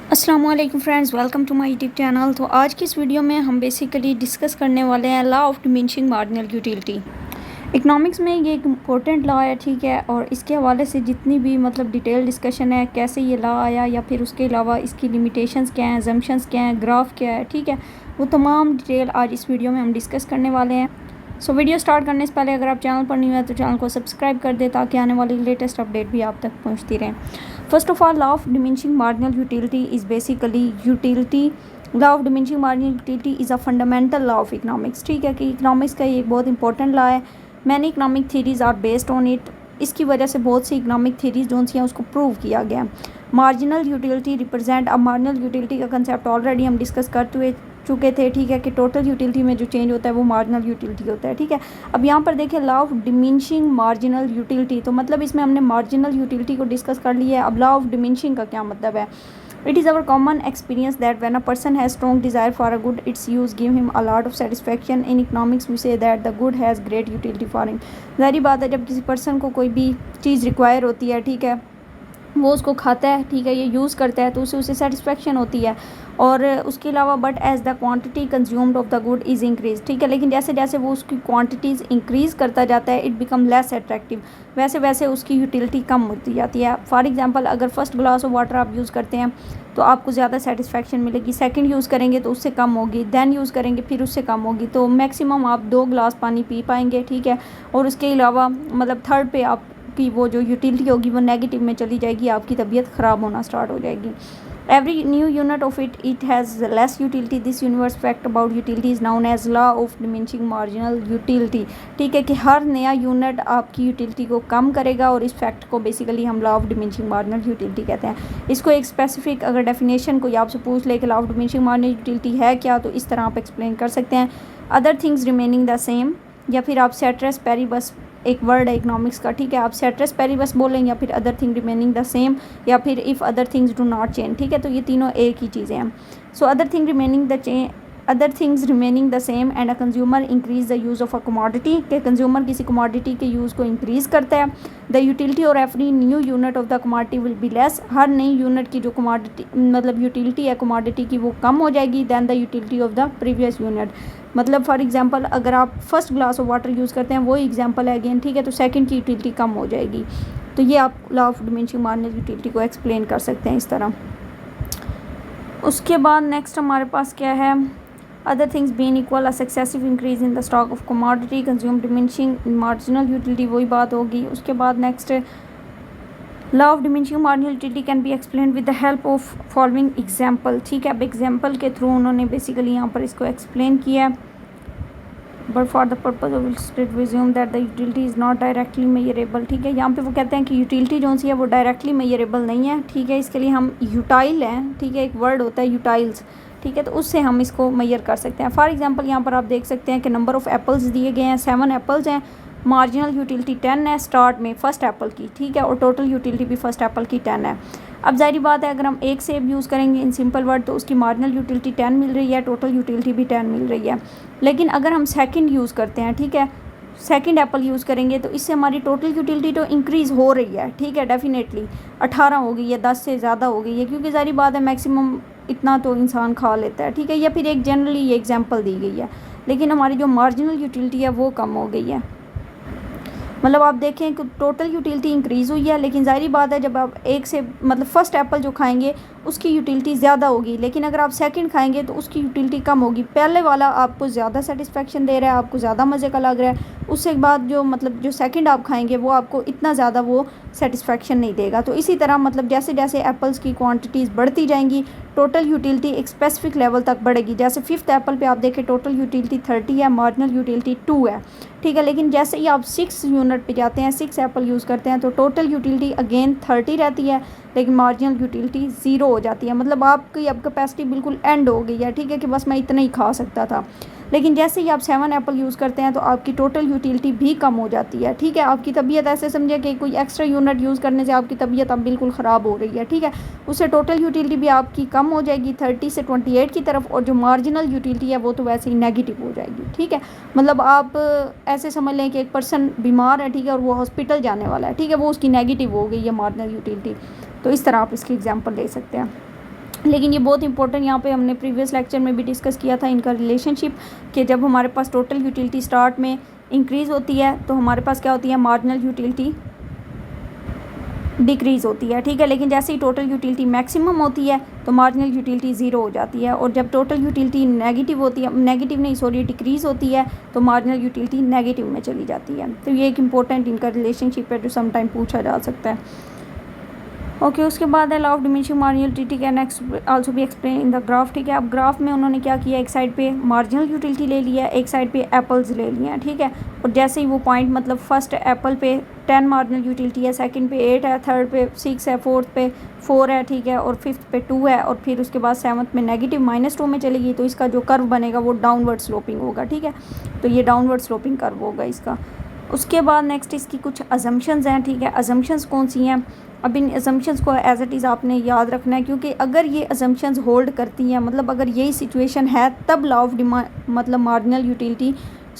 अस्सलामुअलैकुम friends, welcome to my YouTube channel. तो आज की इस वीडियो में हम बेसिकली डिस्कस करने वाले हैं law of diminishing marginal utility. Economics में ये एक इम्पोर्टेंट लॉ है, ठीक है, और इसके हवाले से जितनी भी डिटेल डिस्कशन है, कैसे ये लॉ आया या फिर उसके अलावा इसकी लिमिटेशंस क्या हैं, अजम्पशंस क्या हैं, ग्राफ क्या है, ठीक है, वो तमाम डिटेल आज इस वीडियो में हम डिस्कस करने वाले हैं। सो वीडियो स्टार्ट करने से पहले अगर आप चैनल पर नहीं है तो चैनल को सब्सक्राइब कर दें ताकि आने वाली लेटेस्ट अपडेट भी आप तक पहुंचती रहें। First of all, law of diminishing marginal utility is basically utility. Law of diminishing marginal utility is a fundamental law of economics, ठीक है, कि इकनॉमिक्स का ये एक बहुत इंपॉर्टेंट लॉ है। Many economic theories are based on it. इसकी वजह से बहुत सी इकनॉमिक थीरीज जो सी हैं उसको प्रूव किया गया। मार्जिनल यूटिलिटी रिप्रेजेंट, अब मार्जिनल यूटिलिटी का कंसेप्ट ऑलरेडी हम डिस्कस कर चुके थे, ठीक है, कि टोटल यूटिलिटी में जो चेंज होता है वो मार्जिनल यूटिलिटी होता है, ठीक है। अब यहाँ पर देखिए law of diminishing marginal utility, तो मतलब इसमें हमने मार्जिनल यूटिलिटी को डिस्कस कर लिया है। अब लॉ ऑफ डिमिनिशिंग का क्या मतलब है? It is our common experience that when a person has strong desire for a good, its use give him a lot of satisfaction. In economics we say that the good has great utility for him. ज़ाहिर बात है, जब किसी person को कोई भी चीज़ require होती है, ठीक है, वो उसको खाता है, ठीक है, ये यूज़ करता है तो उसे सेटिस्फेक्शन होती है। और उसके अलावा but as the quantity consumed of the good is increase, ठीक है, लेकिन जैसे जैसे वो उसकी क्वांटिटीज़ इंक्रीज़ करता जाता है, इट बिकम लेस अट्रैक्टिव, वैसे वैसे उसकी यूटिलिटी कम होती जाती है। फॉर एग्जांपल, अगर फर्स्ट ग्लास ऑफ वाटर आप यूज़ करते हैं तो आपको ज़्यादा सेटिस्फेक्शन मिलेगी, सेकंड यूज़ करेंगे तो उससे कम होगी, देन यूज़ करेंगे फिर उससे कम होगी, तो मैक्सिमम आप 2 गिलास पानी पी पाएंगे, ठीक है। और उसके अलावा थर्ड पे आप की वो जो यूटिलिटी होगी वो नेगेटिव में चली जाएगी, आपकी तबीयत ख़राब होना स्टार्ट हो जाएगी। Every new unit of it has less utility. This universe fact about utility is known as law of diminishing marginal utility, ठीक है, कि हर नया यूनिट आपकी यूटिलिटी को कम करेगा और इस फैक्ट को बेसिकली हम law of diminishing marginal utility कहते हैं। इसको एक स्पेसिफिक अगर डेफिनेशन कोई आपसे पूछ ले कि law of diminishing marginal utility है क्या, तो इस तरह आप एक्सप्लेन कर सकते हैं, other things remaining the same, या फिर आप सेट्रेस पेरिबस, एक वर्ड है इकोनॉमिक्स का, ठीक है, आप सेट्रेस पेरिबस बोलें या फिर other thing remaining the same, या फिर if other things do not change, ठीक है, तो ये तीनों एक ही चीज़ें हैं। So other things remaining the same and a consumer increase the use of a commodity, के कंज्यूमर किसी कमोडिटी के यूज़ को इंक्रीज़ करता है। द यूटिलिटी और every new unit of the commodity will be less, हर नई यूनिट की जो कमोडिटी यूटिलिटी है कमोडिटी की वो कम हो जाएगी than the utility of the previous unit. For example, अगर आप first glass of water use करते हैं, वही एग्जांपल है अगेन, ठीक है, तो सेकंड की यूटिलिटी कम हो जाएगी। तो ये आप law of diminishing marginal utility को एक्सप्लेन कर सकते हैं इस तरह। उसके बाद नेक्स्ट हमारे पास क्या है? Other things being equal, a successive increase in the stock of commodity consume diminishing marginal utility, वही बात होगी। उसके बाद next, law of diminishing marginal utility can be explain with the help of following example, ठीक है। अब example के through उन्होंने बेसिकली यहाँ पर इसको एक्सप्लेन किया है। But for the purpose of illustrate we assume that the utility is not directly measurable, ठीक है, यहाँ पे वो कहते हैं कि यूटिलिटी जो सी है वो डायरेक्टली मेजरेबल नहीं है, ठीक है, इसके लिए हम यूटाइल हैं, ठीक है, एक वर्ड होता है यूटाइल्स, ठीक है, तो उससे हम इसको मेजर कर सकते हैं। फॉर एग्जांपल, यहाँ पर आप देख सकते हैं कि नंबर ऑफ़ एप्पल्स दिए गए हैं, 7 एप्पल्स हैं, मार्जिनल यूटिलिटी 10 है स्टार्ट में फर्स्ट एप्पल की, ठीक है, और टोटल यूटिलिटी भी फर्स्ट एप्पल की 10 है। अब जाहिर बात है, अगर हम एक सेब यूज़ करेंगे इन सिंपल वर्ड तो उसकी मार्जिनल यूटिलिटी 10 मिल रही है, टोटल यूटिलिटी भी 10 मिल रही है। लेकिन अगर हम सेकंड यूज़ करते हैं, ठीक है, सेकंड एप्पल यूज़ करेंगे तो इससे हमारी टोटल यूटिलिटी तो इंक्रीज़ हो रही है, ठीक है, डेफिनेटली 18 हो गई है, 10 से ज़्यादा हो गई है, क्योंकि जाहिर बात है मैक्सिमम इतना तो इंसान खा लेता है, ठीक है, या फिर एक जनरली ये एग्जांपल दी गई है। लेकिन हमारी जो मार्जिनल यूटिलिटी है वो कम हो गई है। आप देखें कि टोटल यूटिलिटी इंक्रीज़ हुई है, लेकिन ज़ाहिर बात है जब आप एक से फर्स्ट एप्पल जो खाएंगे उसकी यूटिलिटी ज़्यादा होगी, लेकिन अगर आप सेकंड खाएंगे तो उसकी यूटिलिटी कम होगी। पहले वाला आपको ज़्यादा सेटिस्फेक्शन दे रहा है, आपको ज़्यादा मज़े का लग रहा है, उससे बाद जो सेकंड आप खाएंगे वो आपको इतना ज़्यादा वो सेटिस्फेक्शन नहीं देगा। तो इसी तरह जैसे जैसे एप्पल्स की क्वान्टिटीज़ बढ़ती जाएंगी, टोटल यूटिलिटी एक स्पेसिफिक लेवल तक बढ़ेगी। जैसे फिफ्थ एप्पल पे आप देखें टोटल यूटिलिटी 30 है, मार्जिनल यूटिलिटी 2 है, ठीक है, लेकिन जैसे ही आप 6 यूनिट पे जाते हैं, 6 एप्पल यूज़ करते हैं तो टोटल यूटिलिटी अगेन 30 रहती है, लेकिन मार्जिनल यूटिलिटी 0 हो जाती है। आपकी अब कैपेसिटी बिल्कुल एंड हो गई है, ठीक है, कि बस मैं इतना ही खा सकता था। लेकिन जैसे ही आप 7 एप्पल यूज़ करते हैं तो आपकी टोटल यूटिलिटी भी कम हो जाती है, ठीक है। आपकी तबीयत ऐसे समझे कि कोई एक्स्ट्रा यूनिट यूज़ करने से आपकी तबीयत अब बिल्कुल ख़राब हो रही है, ठीक है, उससे टोटल यूटिलिटी भी आपकी कम हो जाएगी 30 से 28 की तरफ, और जो मार्जिनल यूटिलिटी है वो तो वैसे ही नेगेटिव हो जाएगी, ठीक है। आप ऐसे समझ लें कि एक पर्सन बीमार है, ठीक है, और वो हॉस्पिटल जाने वाला है, ठीक है, वो उसकी नेगेटिव हो गई है मार्जिनल यूटिलिटी। तो इस तरह आप इसकी एग्जांपल ले सकते हैं। लेकिन ये बहुत इंपॉर्टेंट, यहाँ पे हमने प्रीवियस लेक्चर में भी डिस्कस किया था इनका रिलेशनशिप, कि जब हमारे पास टोटल यूटिलिटी स्टार्ट में इंक्रीज़ होती है तो हमारे पास क्या होती है, मार्जिनल यूटिलिटी डिक्रीज़ होती है, ठीक है। लेकिन जैसे ही टोटल यूटिलिटी मैक्सिमम होती है तो मार्जिनल यूटिलिटी ज़ीरो हो जाती है, और जब टोटल यूटिलिटी नेगेटिव होती है, नेगेटिव नहीं सॉरी डिक्रीज़ होती है, तो मार्जिनल यूटिलिटी नेगेटिव में चली जाती है। तो ये एक इंपॉर्टेंट इनका रिलेशनशिप है जो सम टाइम पूछा जा सकता है। ओके उसके बाद है law of diminishing marginal utility can also be explain in the graph, ठीक है। अब ग्राफ में उन्होंने क्या किया, एक साइड पे मार्जिनल यूटिलिटी ले लिया, एक साइड पे एप्पल्स ले लिए हैं, ठीक है। और जैसे ही वो पॉइंट मतलब फर्स्ट एप्पल पे 10 मार्जिनल यूटिलिटी है, सेकंड पे 8 है, थर्ड पे 6 है, फोर्थ पे 4 है, ठीक है, और फिफ्थ पे 2 है, और फिर उसके बाद सेवन्थ में नेगेटिव -2 में चलेगी, तो इसका जो कर्व बनेगा वो डाउनवर्ड स्लोपिंग होगा, ठीक है। तो ये डाउनवर्ड स्लोपिंग कर्व होगा इसका। उसके बाद नेक्स्ट इसकी कुछ अजम्पशंस हैं, ठीक है। अजम्पशंस कौन सी हैं, अब इन अजम्पशंस को एज इट इज़ आपने याद रखना है, क्योंकि अगर ये अजम्पशंस होल्ड करती हैं, मतलब अगर यही सिचुएशन है, तब लॉ ऑफ मतलब marginal utility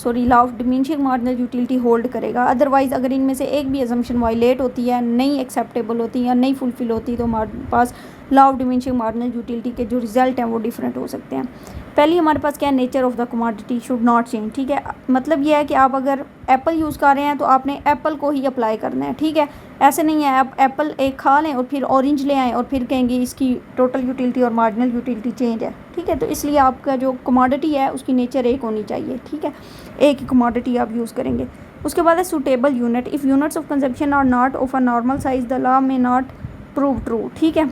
law of diminishing marginal utility hold करेगा। अदरवाइज़ अगर इनमें से एक भी अजम्पशन वायलेट होती है, नहीं एक्सेप्टेबल होती या नहीं फुलफिल होती, तो हमारे पास law of diminishing marginal utility के जो रिजल्ट हैं वो डिफरेंट हो सकते हैं। पहली हमारे पास क्या है, nature of the commodity should not change, ठीक है। मतलब ये है कि आप अगर एप्पल यूज़ कर रहे हैं तो आपने एप्पल को ही अप्लाई करना है, ठीक है। ऐसे नहीं है आप एप्पल एक खा लें और फिर ऑरेंज ले आएँ और फिर कहेंगे इसकी टोटल यूटिलिटी और मार्जिनल यूटिलिटी चेंज है, ठीक है। तो इसलिए आपका जो कमोडिटी है उसकी नेचर एक होनी चाहिए, ठीक है, एक ही कमोडिटी आप यूज़ करेंगे। उसके बाद है suitable unit, if units of consumption are not of a normal size the law may not prove true, ठीक है।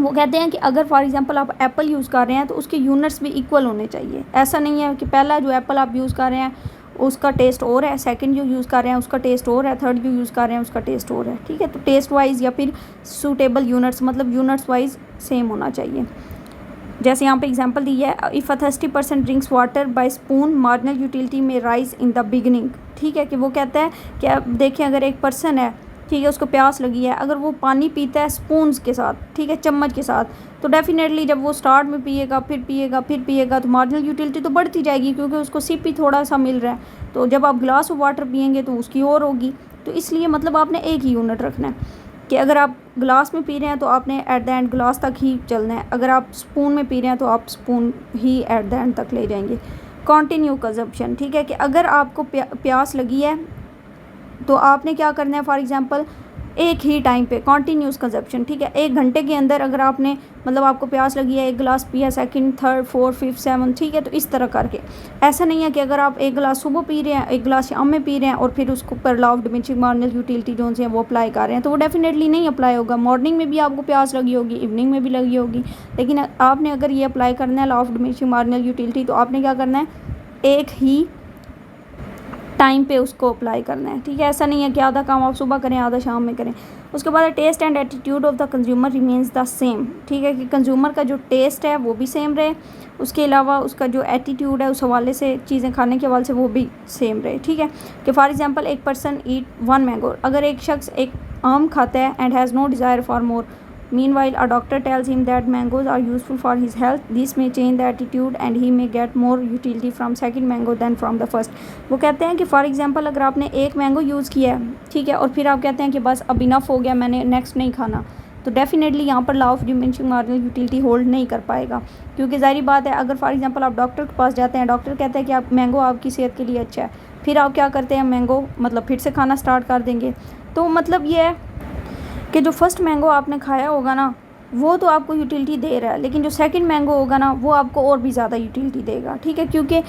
वो कहते हैं कि अगर फॉर एग्जांपल आप एप्पल यूज़ कर रहे हैं तो उसके यूनिट्स भी इक्वल होने चाहिए। ऐसा नहीं है कि पहला जो एप्पल आप यूज़ कर रहे हैं उसका टेस्ट और है, सेकंड जो यूज़ कर रहे हैं उसका टेस्ट और है, थर्ड जो यूज़ कर रहे हैं उसका टेस्ट और है, ठीक है। तो टेस्ट वाइज या फिर सूटेबल यूनिट्स मतलब यूनिट्स वाइज सेम होना चाहिए। जैसे यहाँ पे एग्जांपल दी है, if a 30% drinks water bye spoon marginal utility में राइज इन द बिगनिंग, ठीक है। कि वो कहता है कि आप देखें अगर एक पर्सन है, ठीक है, उसको प्यास लगी है, अगर वो पानी पीता है स्पून्स के साथ, ठीक है, चम्मच के साथ, तो डेफिनेटली जब वो स्टार्ट में पिएगा फिर पिएगा फिर पिएगा तो मार्जिनल यूटिलिटी तो बढ़ती जाएगी, क्योंकि उसको सिप ही थोड़ा सा मिल रहा है। तो जब आप ग्लास ऑफ वाटर पिएंगे तो उसकी और होगी। तो इसलिए मतलब आपने एक ही यूनिट रखना है कि अगर आप ग्लास में पी रहे हैं तो आपने एट द एंड ग्लास तक ही चलना है, अगर आप स्पून में पी रहे हैं तो आप spoon he at the end तक ले जाएंगे। कॉन्टीन्यू कंजप्शन, ठीक है, कि अगर आपको प्यास लगी है तो आपने क्या करना है, फॉर एग्जांपल एक ही टाइम पे कॉन्टीन्यूस कंजप्शन, ठीक है। 1 घंटे के अंदर अगर आपने मतलब आपको प्यास लगी है, 1 गिलास पिया, second, third, fourth, fifth, seventh, ठीक है। तो इस तरह करके, ऐसा नहीं है कि अगर आप 1 गिलास सुबह पी रहे हैं, 1 गिलास शाम में पी रहे हैं और फिर उसको ऊपर law of diminishing marginal utility जो है वो अप्लाई कर रहे हैं, तो वो डेफिनेटली नहीं अप्लाई होगा। मॉर्निंग में भी आपको प्यास लगी होगी, इवनिंग में भी लगी होगी, लेकिन आपने अगर ये अप्लाई करना है law of diminishing marginal utility तो आपने क्या करना है, एक ही टाइम पे उसको अप्लाई करना है, ठीक है। ऐसा नहीं है कि आधा काम आप सुबह करें आधा शाम में करें। उसके बाद taste and attitude of the consumer remains the same, ठीक है, कि कंज्यूमर का जो टेस्ट है वो भी सेम रहे, उसके अलावा उसका जो एटीट्यूड है उस हवाले से, चीज़ें खाने के हवाले से वो भी सेम रहे, ठीक है। कि फॉर एग्जांपल एक पर्सन ईट 1 मैंगो, अगर एक शख्स एक आम खाता है and has no desire for more, meanwhile a doctor tells him that mangoes are useful for his health, this may change the attitude and he may get more utility from second mango than from the first। वो कहते हैं कि for example अगर आपने एक mango use किया है, ठीक है, और फिर आप कहते हैं कि बस अब इनफ हो गया, मैंने नेक्स्ट नहीं खाना, तो डेफिनेटली यहाँ पर law of diminishing marginal utility hold नहीं कर पाएगा। क्योंकि ज़ाहिर बात है, अगर फॉर एग्जांपल आप डॉक्टर के पास जाते हैं, डॉक्टर कहते हैं कि आप मैंगो आपकी सेहत के लिए अच्छा है, फिर आप क्या करते हैं, मैंगो मतलब फिर से खाना स्टार्ट कर देंगे। तो मतलब ये है कि जो फर्स्ट मैंगो आपने खाया होगा ना वो तो आपको यूटिलिटी दे रहा है, लेकिन जो सेकंड मैंगो होगा ना वो आपको और भी ज़्यादा यूटिलिटी देगा, ठीक है। क्योंकि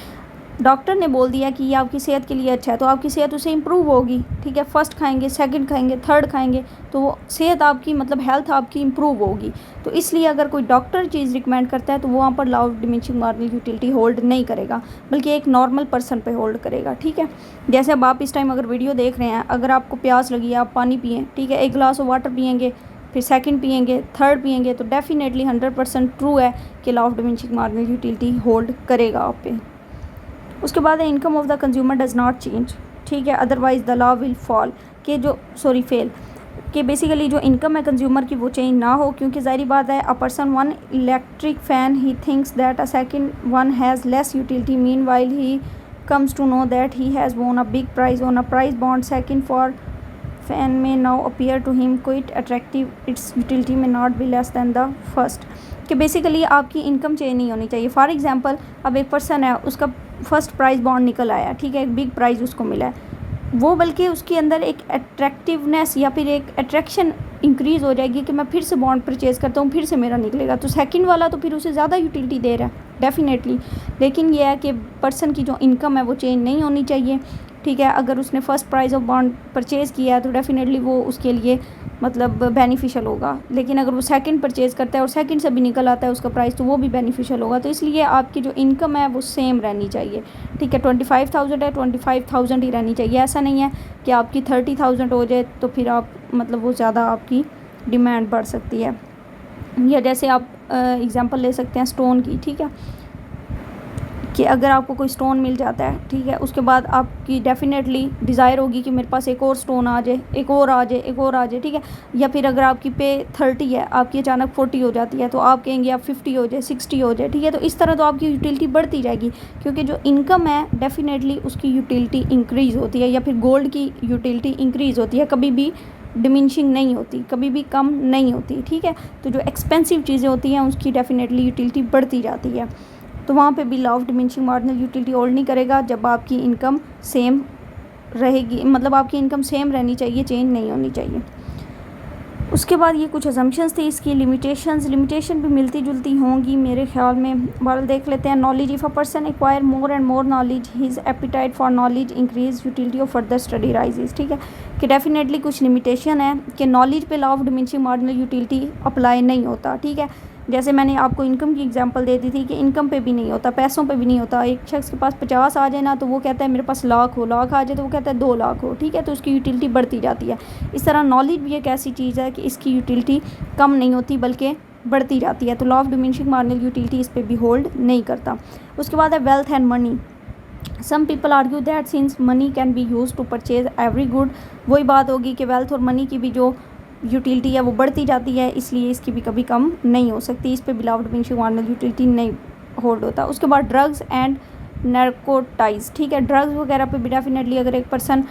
डॉक्टर ने बोल दिया कि ये आपकी सेहत के लिए अच्छा है, तो आपकी सेहत उससे इम्प्रूव होगी, ठीक है। फर्स्ट खाएंगे, सेकंड खाएंगे, थर्ड खाएंगे, तो वो सेहत आपकी मतलब हेल्थ आपकी इम्प्रूव होगी। तो इसलिए अगर कोई डॉक्टर चीज़ रिकमेंड करता है तो वो वहाँ पर law of diminishing marginal utility hold नहीं करेगा, बल्कि एक नॉर्मल पर्सन पे होल्ड करेगा, ठीक है। जैसे अब आप इस टाइम अगर वीडियो देख रहे हैं, अगर आपको प्यास लगी है, आप पानी पिएँ, ठीक है, 1 गिलास ऑफ वाटर पिएंगे, फिर सेकंड पिएंगे, थर्ड पिएंगे, तो डेफिनेटली 100% ट्रू है कि law of diminishing marginal utility hold करेगा आप पे। उसके बाद income of the consumer does not change, ठीक है, otherwise the law will fall, कि जो फेल, कि बेसिकली जो इनकम है कंज्यूमर की वो चेंज ना हो, क्योंकि ज़ाहिर बात है, a person one electric fan he thinks that a second one has less utility, mean while he comes to know that he has won a big prize on a prize bond second for fan may now appear to him quite attractive, its utility may not be less than the first. कि basically आपकी income change नहीं होनी चाहिए। For example अब एक person है, उसका first prize bond निकल आया, ठीक है, एक बिग प्राइज़ उसको मिला है, वो बल्कि उसके अंदर एक अट्रैक्टिवनेस या फिर एक अट्रैक्शन इंक्रीज़ हो जाएगी कि मैं फिर से बॉन्ड परचेज़ करता हूँ, फिर से मेरा निकलेगा। तो सेकंड वाला तो फिर उसे ज़्यादा यूटिलिटी दे रहा है डेफिनेटली। लेकिन यह है कि पर्सन की जो इनकम है वो चेंज नहीं होनी चाहिए, ठीक है। अगर उसने first price of bond purchase किया है तो डेफिनेटली वो उसके लिए मतलब बेनिफिशियल होगा। लेकिन अगर वो सेकंड परचेज़ करता है और सेकंड से भी निकल आता है उसका प्राइस, तो वो भी बेनिफिशियल होगा। तो इसलिए आपकी जो इनकम है वो सेम रहनी चाहिए, ठीक है। 25,000 है, 25,000 ही रहनी चाहिए। ऐसा नहीं है कि आपकी 30,000 हो जाए तो फिर आप मतलब वो ज़्यादा आपकी डिमांड बढ़ सकती है। या जैसे आप एग्ज़ाम्पल ले सकते हैं स्टोन की, ठीक है, कि अगर आपको कोई स्टोन मिल जाता है, ठीक है, उसके बाद आपकी डेफिनेटली डिज़ायर होगी कि मेरे पास एक और स्टोन आ जाए, एक और आ जाए, एक और आ जाए, ठीक है। या फिर अगर आपकी पे 30 है, आपकी अचानक 40 हो जाती है, तो आप कहेंगे आप 50 हो जाए, 60 हो जाए, ठीक है। तो इस तरह तो आपकी यूटिलिटी बढ़ती जाएगी, क्योंकि जो इनकम है डेफिनेटली उसकी यूटिलिटी इंक्रीज़ होती है। या फिर गोल्ड की यूटिलिटी इंक्रीज़ होती है, कभी भी डिमिनिशिंग नहीं होती, कभी भी कम नहीं होती, ठीक है। तो जो एक्सपेंसिव चीज़ें होती हैं उसकी डेफिनेटली यूटिलिटी बढ़ती जाती है। तो वहाँ पे भी law of diminishing marginal utility hold नहीं करेगा जब आपकी इनकम सेम रहेगी, मतलब आपकी इनकम सेम रहनी चाहिए, चेंज नहीं होनी चाहिए। उसके बाद ये कुछ अजम्पशंस थी, इसकी लिमिटेशन भी मिलती जुलती होंगी मेरे ख्याल में। बहरहाल देख लेते हैं। Knowledge, if a person acquire more and more knowledge his appetite for knowledge increase, utility of further study rises, ठीक है। कि डेफिनेटली कुछ लिमिटेशन है कि नॉलेज पे law of diminishing marginal utility apply नहीं होता, ठीक है। जैसे मैंने आपको इनकम की एग्जांपल दे दी थी कि इनकम पे भी नहीं होता, पैसों पे भी नहीं होता। एक शख्स के पास 50 आ जाए ना तो वो कहता है मेरे पास लाख हो, लाख आ जाए तो वो कहता है 2 लाख हो, ठीक है। तो उसकी यूटिलिटी बढ़ती जाती है। इस तरह नॉलेज भी एक ऐसी चीज़ है कि इसकी यूटिलिटी कम नहीं होती बल्कि बढ़ती जाती है। तो law of diminishing marginal utility इस पर भी होल्ड नहीं करता। उसके बाद है wealth and money. Some people argue that since money can be use to purchase every good, वही बात होगी कि वेल्थ और मनी की भी जो यूटिलिटी है वो बढ़ती जाती है, इसलिए इसकी भी कभी कम नहीं हो सकती। इस पे भी law of diminishing marginal utility नहीं होल्ड होता। उसके बाद ड्रग्स एंड नारकोटाइज, ठीक है। ड्रग्स वगैरह पे भी डेफिनेटली अगर एक पर्सन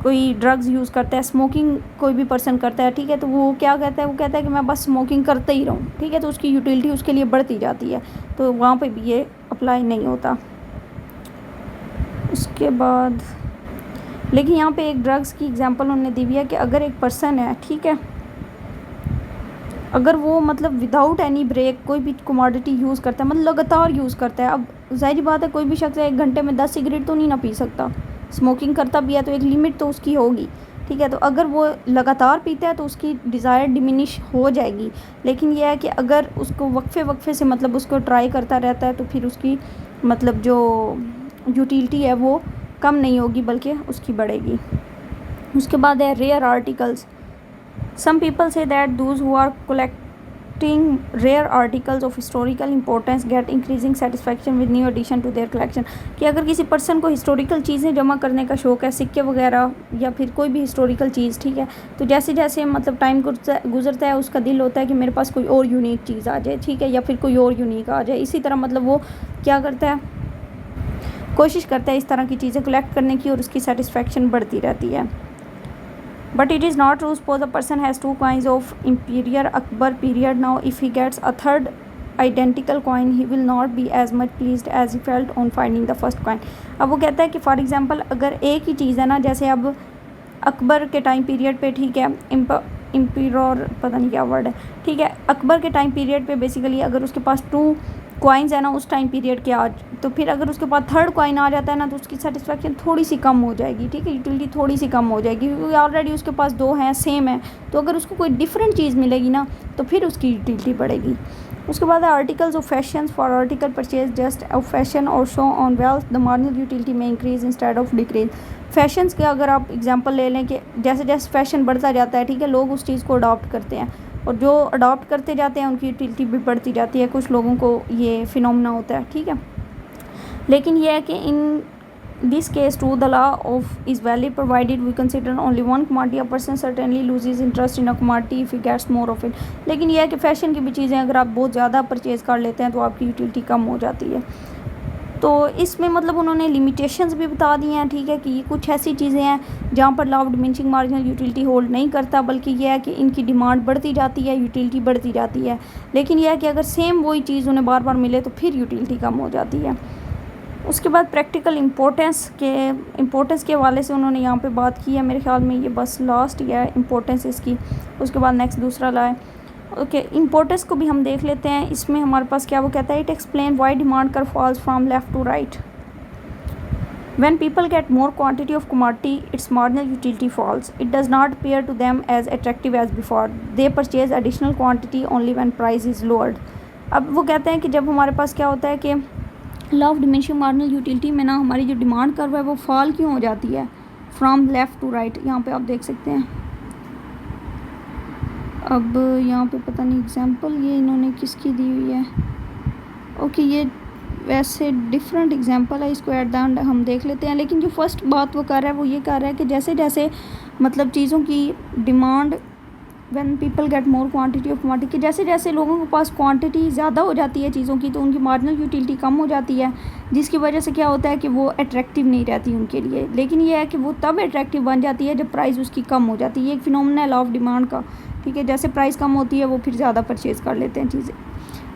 कोई ड्रग्स यूज़ करता है, स्मोकिंग कोई भी पर्सन करता है, ठीक है, तो वो क्या कहता है, वो कहता है कि मैं बस स्मोकिंग करते ही रहूँ, ठीक है। तो उसकी यूटिलिटी उसके लिए बढ़ती जाती है, तो वहाँ पर भी ये अप्लाई नहीं होता। उसके बाद लेकिन यहाँ पे एक ड्रग्स की एग्जांपल उन्होंने दी हुई है कि अगर एक पर्सन है, ठीक है, अगर वो मतलब विदाउट एनी ब्रेक कोई भी कमोडिटी यूज़ करता है, मतलब लगातार यूज़ करता है। अब जाहिर बात है कोई भी शख्स 1 घंटे में 10 सिगरेट तो नहीं ना पी सकता, स्मोकिंग करता भी है तो एक लिमिट तो उसकी होगी, ठीक है। तो अगर वो लगातार पीता है तो उसकी डिज़ायर डिमिनिश हो जाएगी। लेकिन यह है कि अगर उसको वक्फे से मतलब उसको ट्राई करता रहता है तो फिर उसकी मतलब जो यूटिलिटी है वो कम नहीं होगी बल्कि उसकी बढ़ेगी। उसके बाद है rare articles. Some people say that those who are collecting rare articles of historical importance get increasing satisfaction with new addition to their collection। कि अगर किसी पर्सन को हिस्टोरिकल चीज़ें जमा करने का शौक़ है, सिक्के वगैरह या फिर कोई भी हिस्टोरिकल चीज़, ठीक है, तो जैसे जैसे मतलब टाइम गुजरता है उसका दिल होता है कि मेरे पास कोई और यूनिक चीज़ आ जाए, ठीक है, या फिर कोई और यूनिक आ जाए। इसी तरह मतलब वो क्या करता है, कोशिश करता है इस तरह की चीज़ें कलेक्ट करने की और उसकी सेटिस्फेक्शन बढ़ती रहती है। But it is not true. Suppose a person has 2 coins of Imperial Akbar period. Now if he gets a third identical coin, he will not be as much pleased as he felt on finding the first coin। अब वो कहता है कि for example अगर एक ही चीज़ है ना, जैसे अब अकबर के टाइम पीरियड पे, ठीक है, इम्पीरियर पता नहीं क्या वर्ड है, ठीक है, अकबर के टाइम पीरियड पे बेसिकली अगर उसके पास 2 कॉइन्स है ना उस टाइम पीरियड के आज, तो फिर अगर उसके पास थर्ड कॉइन आ जाता है ना तो उसकी सेटिस्फेक्शन थोड़ी सी कम हो जाएगी, ठीक है, यूटिलिटी थोड़ी सी कम हो जाएगी, क्योंकि ऑलरेडी उसके पास 2 हैं, सेम है। तो अगर उसको कोई डिफरेंट चीज़ मिलेगी ना तो फिर उसकी यूटिलिटी बढ़ेगी। उसके बाद articles of fashion, for article purchase just of fashion और show on wealth the marginal utility may increase instead of decrease. Fashions के अगर आप एग्जांपल ले लें कि जैसे जैसे फैशन बढ़ता जाता है, ठीक है, लोग उस चीज़ को अडॉप्ट करते हैं और जो अडॉप्ट करते जाते हैं उनकी यूटिलिटी भी बढ़ती जाती है। कुछ लोगों को ये फिनोमेना होता है, ठीक है। लेकिन यह है कि in this case to the law of is valid provided we consider only one commodity, a person certainly loses interest in a commodity if he gets more of it. लेकिन यह है कि फ़ैशन की भी चीज़ें अगर आप बहुत ज़्यादा परचेज़ कर लेते हैं तो आपकी यूटिलिटी कम हो जाती है। तो इसमें मतलब उन्होंने लिमिटेशंस भी बता दी हैं, ठीक है, कि ये कुछ ऐसी चीज़ें हैं जहाँ पर law of diminishing marginal utility hold नहीं करता, बल्कि यह है कि इनकी डिमांड बढ़ती जाती है, यूटिलिटी बढ़ती जाती है। लेकिन यह है कि अगर सेम वही चीज़ उन्हें बार बार मिले तो फिर यूटिलिटी कम हो जाती है। उसके बाद प्रैक्टिकल इम्पोर्टेंस के हवाले से उन्होंने यहाँ पे बात की है। मेरे ख्याल में ये बस लास्ट ही है इम्पोर्टेंस इसकी। उसके बाद नेक्स्ट दूसरा ला है। ओके, इम्पोर्टेंस को भी हम देख लेते हैं। इसमें हमारे पास क्या वो कहता है, it explain why demand curve falls from left to right. When people get more quantity of commodity, its marginal utility falls. It does not appear to them as attractive as before. They purchase additional quantity only when price is lowered. अब वो कहते हैं कि जब हमारे पास क्या होता है कि law of diminishing marginal utility में ना हमारी जो डिमांड कर्व है वो फॉल क्यों हो जाती है फ्रॉम लेफ़्ट टू राइट। यहाँ पे आप देख सकते हैं। अब यहाँ पे पता नहीं एग्जांपल ये इन्होंने किसकी दी हुई है। ओके, ये वैसे डिफरेंट एग्जांपल है, इसको एट द एंड हम देख लेते हैं। लेकिन जो फर्स्ट बात वो कर रहा है वो ये कर रहा है कि जैसे जैसे मतलब चीज़ों की demand when people get more quantity of commodity, कि जैसे जैसे लोगों के पास क्वांटिटी ज़्यादा हो जाती है चीज़ों की तो उनकी मार्जिनल यूटिलिटी कम हो जाती है, जिसकी वजह से क्या होता है कि वो अट्रैक्टिव नहीं रहती उनके लिए। लेकिन ये है कि वो तब अट्रैक्टिव बन जाती है जब प्राइस उसकी कम हो जाती है। ये एक फिनोमेना है लॉ ऑफ डिमांड का, ठीक है। जैसे प्राइस कम होती है वो फिर ज़्यादा परचेज़ कर लेते हैं चीज़ें।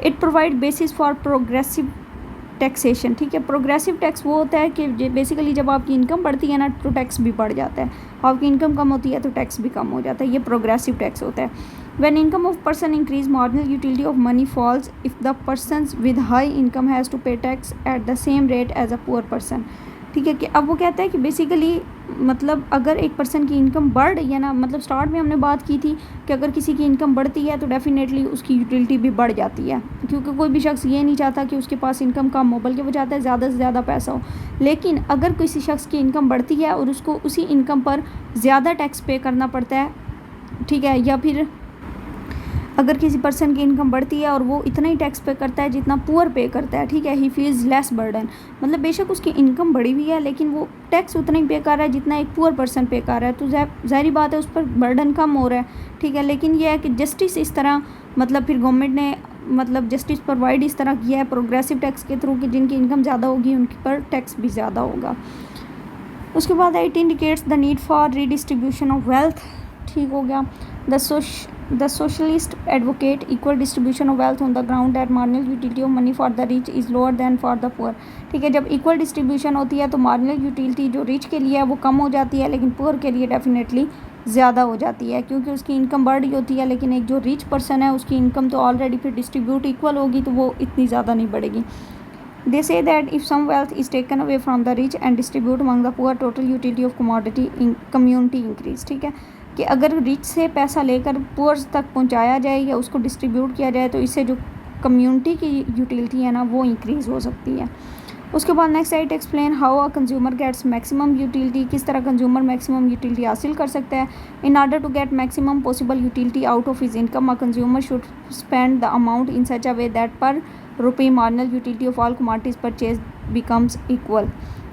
It provide basis for progressive taxation, ठीक है। प्रोग्रेसिव टैक्स वो होता है कि बेसिकली जब आपकी इनकम बढ़ती है ना तो टैक्स भी बढ़ जाता है, आपकी इनकम कम होती है तो टैक्स भी कम हो जाता है। ये प्रोग्रेसिव टैक्स होता है। When income of person increase marginal utility of money falls if the person with high income has to pay tax at the same rate as a poor person, ठीक है। कि अब वो कहता है कि बेसिकली मतलब अगर एक पर्सन की इनकम बढ़ रही है ना, मतलब स्टार्ट में हमने बात की थी कि अगर किसी की इनकम बढ़ती है तो डेफिनेटली उसकी यूटिलिटी भी बढ़ जाती है, क्योंकि कोई भी शख्स ये नहीं चाहता कि उसके पास इनकम कम हो, बल्कि वो चाहता है ज़्यादा से ज़्यादा पैसा हो। लेकिन अगर किसी शख्स की इनकम बढ़ती है और उसको उसी इनकम पर ज़्यादा टैक्स पे करना पड़ता है, ठीक है, या फिर अगर किसी पर्सन की इनकम बढ़ती है और वो इतना ही टैक्स पे करता है जितना पुअर पे करता है, ठीक है, ही फील्स लेस बर्डन, मतलब बेशक उसकी इनकम बढ़ी हुई है लेकिन वो टैक्स उतना ही पे कर रहा है जितना एक पुअर पर्सन पे कर रहा है, तो ज़ाहिर बात है उस पर बर्डन कम हो रहा है, ठीक है। लेकिन यह है कि जस्टिस इस तरह मतलब फिर गवर्नमेंट ने मतलब जस्टिस प्रोवाइड इस तरह किया है प्रोग्रेसिव टैक्स के थ्रू कि जिनकी इनकम ज़्यादा होगी उनके पर टैक्स भी ज़्यादा होगा। उसके बाद it indicates the need for redistribution of wealth, ठीक हो गया। The socialist advocate equal distribution of wealth on the ground that marginal utility of money for the rich is lower than for the poor, ठीक है। जब equal distribution होती है तो marginal utility जो रिच के लिए है वो कम हो जाती है, लेकिन पुअर के लिए डेफिनेटली ज़्यादा हो जाती है, क्योंकि उसकी इनकम बढ़ रही होती है। लेकिन एक जो रिच पर्सन है उसकी इनकम तो ऑलरेडी फिर डिस्ट्रीब्यूट इक्वल होगी तो वो इतनी ज़्यादा नहीं बढ़ेगी। They say that if some wealth is taken away from the rich and distributed among the poor, total utility of commodity in community increase, ठीक है। कि अगर रिच से पैसा लेकर पुअर्स तक पहुंचाया जाए या उसको डिस्ट्रीब्यूट किया जाए तो इससे जो कम्युनिटी की यूटिलिटी है ना वो इंक्रीज़ हो सकती है। उसके बाद next site explain how a consumer gets maximum utility, किस तरह कंज्यूमर मैक्सिमम यूटिलिटी हासिल कर सकता है। In order to get maximum possible utility out of his income, a consumer should spend the amount in such a way that per रुपये marginal utility of all commodities purchase becomes equal,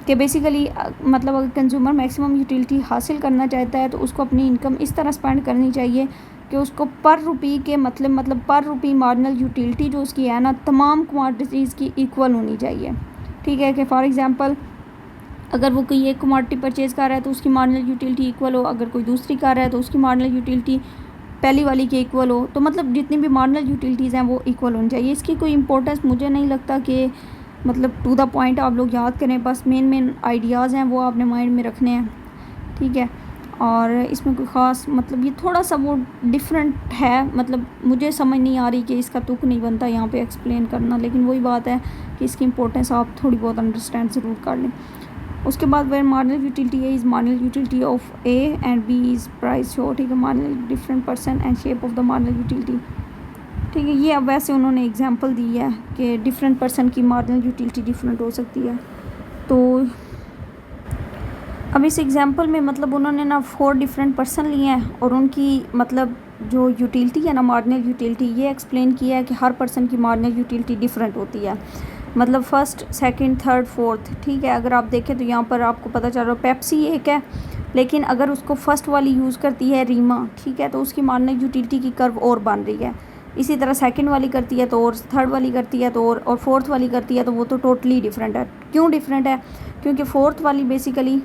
कि basically मतलब अगर consumer maximum utility हासिल करना चाहता है तो उसको अपनी इनकम इस तरह स्पेंड करनी चाहिए कि उसको पर रुपये के मतलब पर रुपये मार्जिनल यूटिलिटी जो उसकी है ना तमाम कमोडिटीज़ की इक्वल होनी चाहिए, ठीक है। कि फॉर एग्जांपल अगर वो कोई एक कमोडिटी परचेज़ कर रहा है तो उसकी मार्जिनल यूटिलिटी इक्वल हो, अगर कोई दूसरी कर रहा है तो उसकी मार्जिनल यूटिलिटी पहली वाली के इक्वल हो, तो मतलब जितनी भी मार्जिनल यूटिलिटीज़ हैं वो इक्वल होनी चाहिए। इसकी कोई इंपॉर्टेंस मुझे नहीं लगता कि मतलब टू द पॉइंट आप लोग याद करें, बस मेन आइडियाज़ हैं वो आपने माइंड में रखने हैं, ठीक है। और इसमें कोई ख़ास मतलब ये थोड़ा सा वो डिफरेंट है, मतलब मुझे समझ नहीं आ रही कि इसका तुक नहीं बनता यहाँ पे एक्सप्लेन करना, लेकिन वही बात है कि इसकी इंपॉर्टेंस आप थोड़ी बहुत अंडरस्टैंड ज़रूर कर लें। उसके बाद where marginal utility A is marginal utility of A and B is price show, ठीक है। Marginal different person and shape of the marginal utility, ठीक है। ये अब वैसे उन्होंने एग्जांपल दी है कि डिफरेंट पर्सन की मार्जिनल यूटिलिटी डिफरेंट हो सकती है। तो अब इस एग्जांपल में मतलब उन्होंने ना 4 डिफरेंट पर्सन लिए हैं और उनकी मतलब जो यूटिलिटी है ना मार्जिनल यूटिलिटी ये एक्सप्लेन किया है कि हर पर्सन की मार्जिनल यूटिलिटी डिफरेंट होती है, मतलब फर्स्ट, सेकंड, थर्ड, फोर्थ, ठीक है। अगर आप देखें तो यहाँ पर आपको पता चल रहा है पेप्सी एक है, लेकिन अगर उसको फर्स्ट वाली यूज़ करती है रीमा, ठीक है, तो उसकी मार्जिनल यूटिलिटी की कर्व और बन रही है। इसी तरह सेकंड वाली करती है तो और, थर्ड वाली करती है तो और फोर्थ वाली करती है तो वो तो टोटली डिफरेंट है। क्यों डिफरेंट है? क्योंकि फोर्थ वाली बेसिकली